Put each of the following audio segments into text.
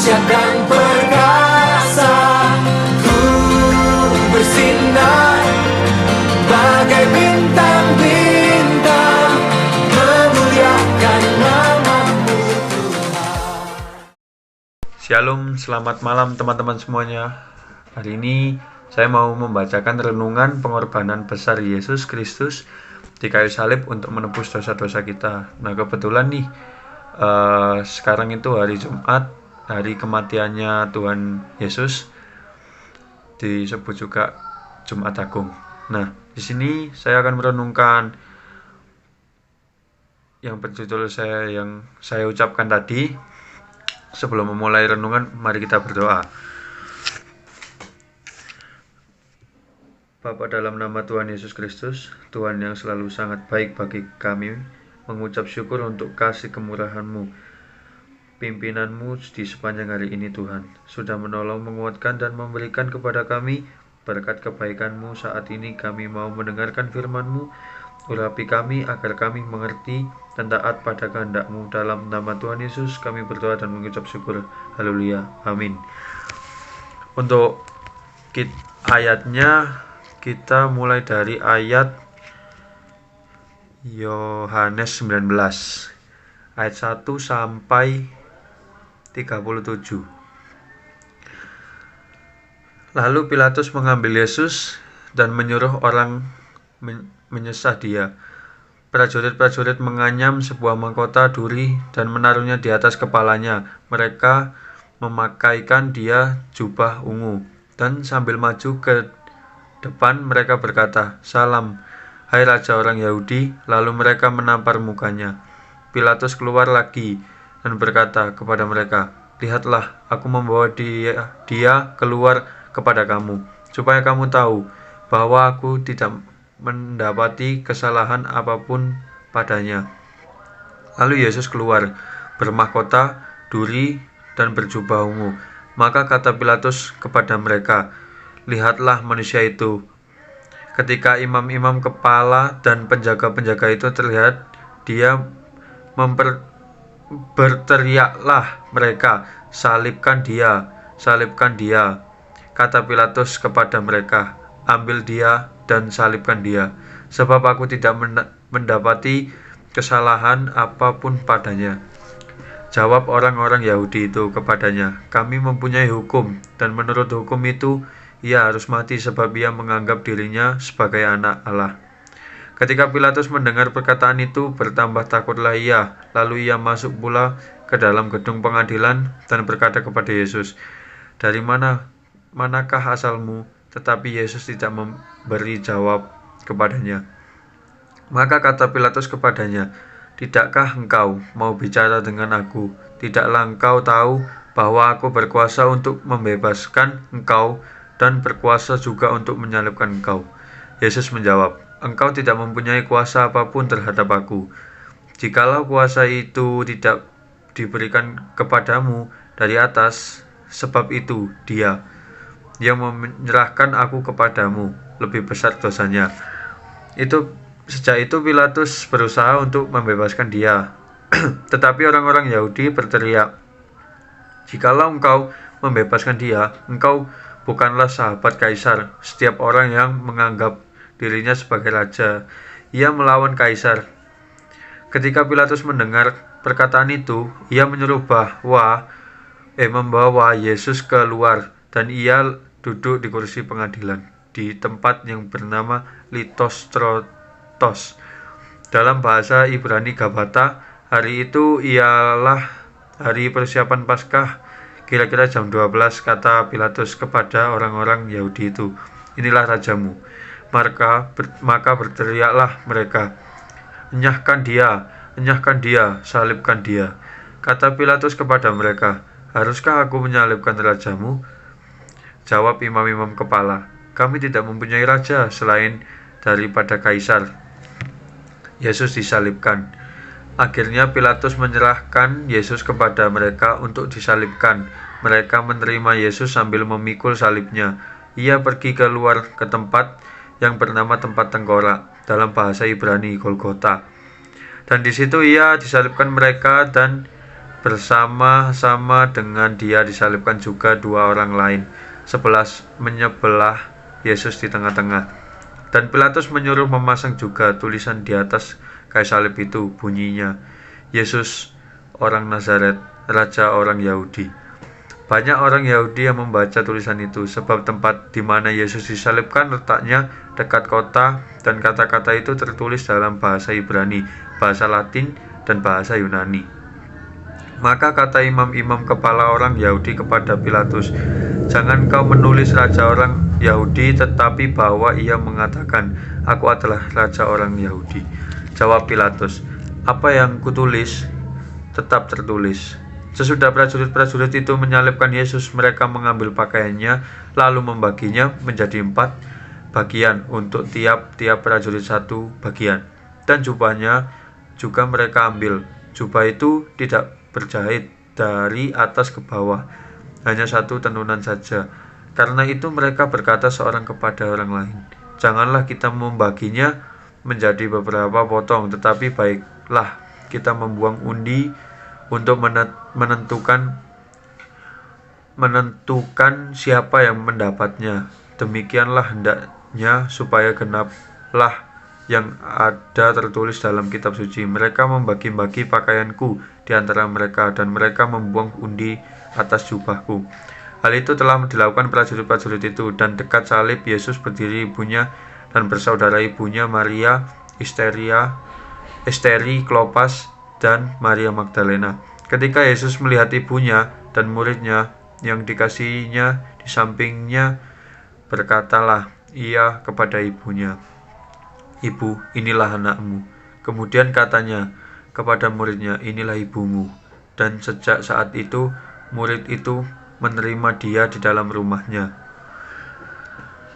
dahsyat dan perkasa. Ku bersinar bagai bintang-bintang, memuliakan nama-Mu Tuhan. Shalom, selamat malam teman-teman semuanya. Hari ini saya mau membacakan renungan pengorbanan besar Yesus Kristus di kayu salib untuk menebus dosa-dosa kita. Nah, kebetulan nih sekarang itu hari Jumat, hari kematiannya Tuhan Yesus, disebut juga Jumat Agung. Nah, di sini saya akan merenungkan yang berjudul yang saya ucapkan tadi. Sebelum memulai renungan, mari kita berdoa. Bapa, dalam nama Tuhan Yesus Kristus, Tuhan yang selalu sangat baik bagi kami, mengucap syukur untuk kasih kemurahan-Mu, pimpinan-Mu di sepanjang hari ini. Tuhan sudah menolong, menguatkan, dan memberikan kepada kami berkat kebaikan-Mu. Saat ini kami mau mendengarkan firman-Mu. Urapi kami agar kami mengerti dan taat pada kehendak-Mu. Dalam nama Tuhan Yesus kami berdoa dan mengucap syukur. Haleluya, amin. Untuk ayatnya, kita mulai dari ayat Yohanes 19 ayat 1 sampai 37. Lalu Pilatus mengambil Yesus dan menyuruh orang menyesah Dia. Prajurit-prajurit menganyam sebuah mahkota duri dan menaruhnya di atas kepalanya. Mereka memakaikan Dia jubah ungu, dan sambil maju ke depan mereka berkata, "Salam, hai Raja orang Yahudi." Lalu mereka menampar mukanya. Pilatus keluar lagi dan berkata kepada mereka, "Lihatlah, aku membawa dia keluar kepada kamu, supaya kamu tahu bahwa aku tidak mendapati kesalahan apapun padanya." Lalu Yesus keluar, bermahkota duri dan berjubah ungu. Maka kata Pilatus kepada mereka, "Lihatlah manusia itu." Ketika imam-imam kepala dan penjaga-penjaga itu terlihat dia, berteriaklah mereka, salibkan dia, salibkan dia." Kata Pilatus kepada mereka, "Ambil dia dan salibkan dia, sebab aku tidak mendapati kesalahan apapun padanya." Jawab orang-orang Yahudi itu kepadanya, "Kami mempunyai hukum, dan menurut hukum itu ia harus mati sebab ia menganggap dirinya sebagai anak Allah." Ketika Pilatus mendengar perkataan itu, bertambah takutlah ia. Lalu ia masuk pula ke dalam gedung pengadilan dan berkata kepada Yesus, "Dari manakah asalmu?" Tetapi Yesus tidak memberi jawab kepadanya. Maka kata Pilatus kepadanya, "Tidakkah engkau mau bicara dengan aku? Tidaklah engkau tahu bahwa aku berkuasa untuk membebaskan engkau dan berkuasa juga untuk menyalibkan engkau?" Yesus menjawab, "Engkau tidak mempunyai kuasa apapun terhadap aku. Jikalau kuasa itu tidak diberikan kepadamu dari atas, sebab itu dia yang menyerahkan aku kepadamu lebih besar dosanya." Sejak itu Pilatus berusaha untuk membebaskan dia. Tetapi orang-orang Yahudi berteriak, "Jikalau engkau membebaskan dia, engkau bukanlah sahabat Kaisar. Setiap orang yang menganggap dirinya sebagai raja, ia melawan Kaisar." Ketika Pilatus mendengar perkataan itu, ia menyuruh membawa Yesus keluar, dan ia duduk di kursi pengadilan di tempat yang bernama Litostrotos. Dalam bahasa Ibrani Gabata. Hari itu ialah hari persiapan Paskah. Kira-kira jam 12, kata Pilatus kepada orang-orang Yahudi itu, "Inilah rajamu." Maka berteriaklah mereka, enyahkan dia, salibkan dia." Kata Pilatus kepada mereka, "Haruskah aku menyalibkan rajamu?" Jawab imam-imam kepala, "Kami tidak mempunyai raja selain daripada Kaisar." Yesus disalibkan. Akhirnya Pilatus menyerahkan Yesus kepada mereka untuk disalibkan. Mereka menerima Yesus sambil memikul salibnya. Ia pergi keluar ke tempat yang bernama tempat tengkorak, dalam bahasa Ibrani Golgota. Dan di situ ia disalibkan mereka dan Bersama-sama dengan dia disalibkan juga dua orang lain, menyebelah Yesus di tengah-tengah. Dan Pilatus menyuruh memasang juga tulisan di atas kayu salib itu, bunyinya, Yesus orang Nazaret, Raja orang Yahudi. Banyak orang Yahudi yang membaca tulisan itu, sebab tempat di mana Yesus disalibkan letaknya dekat kota, dan kata-kata itu tertulis dalam bahasa Ibrani, bahasa Latin, dan bahasa Yunani. Maka kata imam-imam kepala orang Yahudi kepada Pilatus, "Jangan kau menulis raja orang Yahudi, tetapi bahwa ia mengatakan, aku adalah raja orang Yahudi." Jawab Pilatus, "Apa yang kutulis tetap tertulis." Sesudah prajurit-prajurit itu menyalibkan Yesus, mereka mengambil pakaiannya, lalu membaginya menjadi 4 bagian, untuk tiap-tiap prajurit 1 bagian. Dan jubahnya juga mereka ambil. Jubah itu tidak berjahit dari atas ke bawah, hanya 1 tenunan saja. Karena itu mereka berkata seorang kepada orang lain, "Janganlah kita membaginya menjadi beberapa potong, tetapi baiklah kita membuang undi untuk menentukan siapa yang mendapatnya. Demikianlah hendaknya supaya genaplah yang ada tertulis dalam kitab suci. Mereka membagi-bagi pakaianku di antara mereka, dan mereka membuang undi atas jubahku." Hal itu telah dilakukan prajurit-prajurit itu, dan dekat salib Yesus berdiri ibunya dan bersaudara ibunya, Maria, Esteri, Klopas, dan Maria Magdalena. Ketika Yesus melihat ibunya dan muridnya yang dikasihinya di sampingnya, berkatalah ia kepada ibunya, "Ibu, inilah anakmu." Kemudian katanya kepada muridnya, "Inilah ibumu." Dan sejak saat itu, murid itu menerima dia di dalam rumahnya.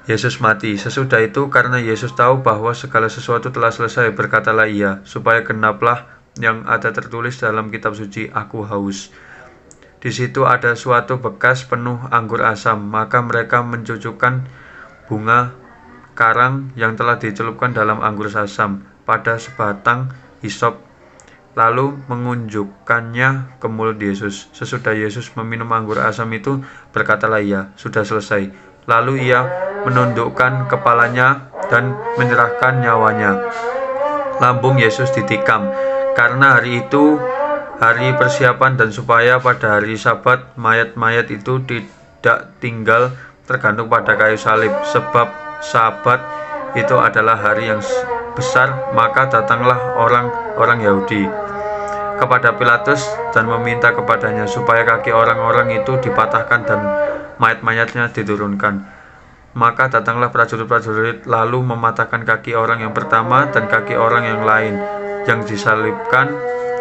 Yesus mati. Sesudah itu, karena Yesus tahu bahwa segala sesuatu telah selesai, berkatalah ia, supaya genaplah yang ada tertulis dalam kitab suci, "Aku haus." Di situ ada suatu bekas penuh anggur asam, maka mereka mencucukkan bunga karang yang telah dicelupkan dalam anggur asam pada sebatang hisop, lalu mengunjukkannya ke mulut Yesus. Sesudah Yesus meminum anggur asam itu, berkatalah ia, "Sudah selesai." Lalu ia menundukkan kepalanya dan menyerahkan nyawanya. Lambung Yesus ditikam, karena hari itu hari persiapan, dan supaya pada hari Sabat mayat-mayat itu tidak tinggal tergantung pada kayu salib, sebab Sabat itu adalah hari yang besar. Maka datanglah orang-orang Yahudi kepada Pilatus dan meminta kepadanya supaya kaki orang-orang itu dipatahkan dan mayat-mayatnya diturunkan. Maka datanglah prajurit-prajurit lalu mematahkan kaki orang yang pertama dan kaki orang yang lain yang disalibkan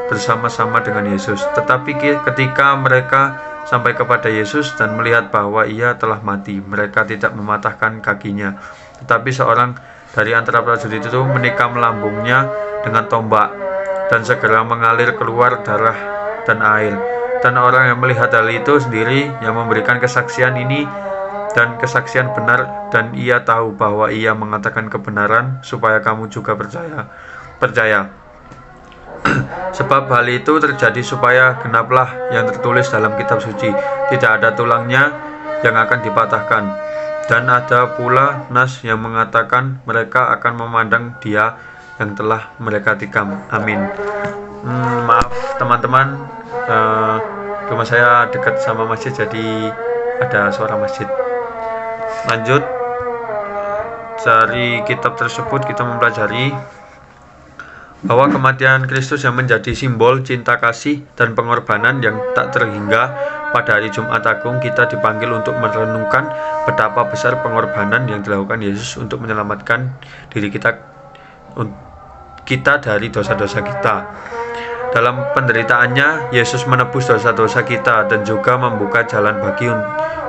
bersama-sama dengan Yesus. Tetapi ketika mereka sampai kepada Yesus dan melihat bahwa ia telah mati, mereka tidak mematahkan kakinya. Tetapi seorang dari antara prajurit itu menikam lambungnya dengan tombak, dan segera mengalir keluar darah dan air. Dan orang yang melihat hal itu sendiri yang memberikan kesaksian ini, dan kesaksian benar, dan ia tahu bahwa ia mengatakan kebenaran, supaya kamu juga percaya. Sebab hal itu terjadi supaya genaplah yang tertulis dalam kitab suci, "Tidak ada tulangnya yang akan dipatahkan." Dan ada pula nas yang mengatakan mereka akan memandang dia yang telah mereka tikam. Amin. Maaf teman-teman, rumah saya dekat sama masjid, jadi ada suara masjid. Lanjut, dari kitab tersebut kita mempelajari bahwa kematian Kristus yang menjadi simbol cinta kasih dan pengorbanan yang tak terhingga, pada hari Jumat Agung kita dipanggil untuk merenungkan betapa besar pengorbanan yang dilakukan Yesus untuk menyelamatkan diri kita dari dosa-dosa kita. Dalam penderitaannya, Yesus menebus dosa-dosa kita dan juga membuka jalan bagi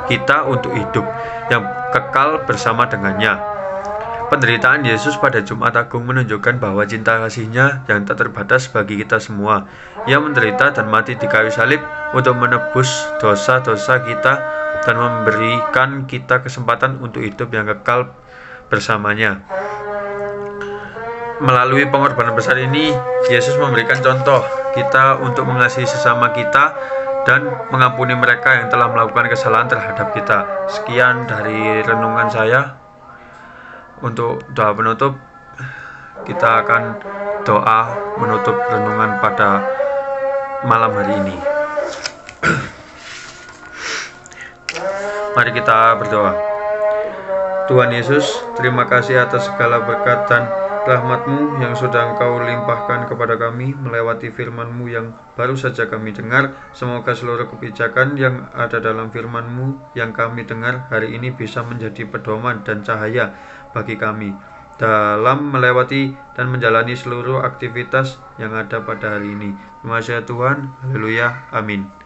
kita untuk hidup yang kekal bersama dengannya. Penderitaan Yesus pada Jumat Agung menunjukkan bahwa cinta kasih-Nya yang tak terbatas bagi kita semua. Ia menderita dan mati di kayu salib untuk menebus dosa-dosa kita dan memberikan kita kesempatan untuk hidup yang kekal bersamanya. Melalui pengorbanan besar ini, Yesus memberikan contoh kita untuk mengasihi sesama kita dan mengampuni mereka yang telah melakukan kesalahan terhadap kita. Sekian dari renungan saya. Untuk doa penutup, kita akan doa menutup renungan pada malam hari ini. Mari kita berdoa. Tuhan Yesus, terima kasih atas segala berkat dan rahmat-Mu yang sudah Engkau limpahkan kepada kami melewati firman-Mu yang baru saja kami dengar. Semoga seluruh kebijakan yang ada dalam firman-Mu yang kami dengar hari ini bisa menjadi pedoman dan cahaya bagi kami dalam melewati dan menjalani seluruh aktivitas yang ada pada hari ini. Terima kasih Tuhan. Haleluya. Amin.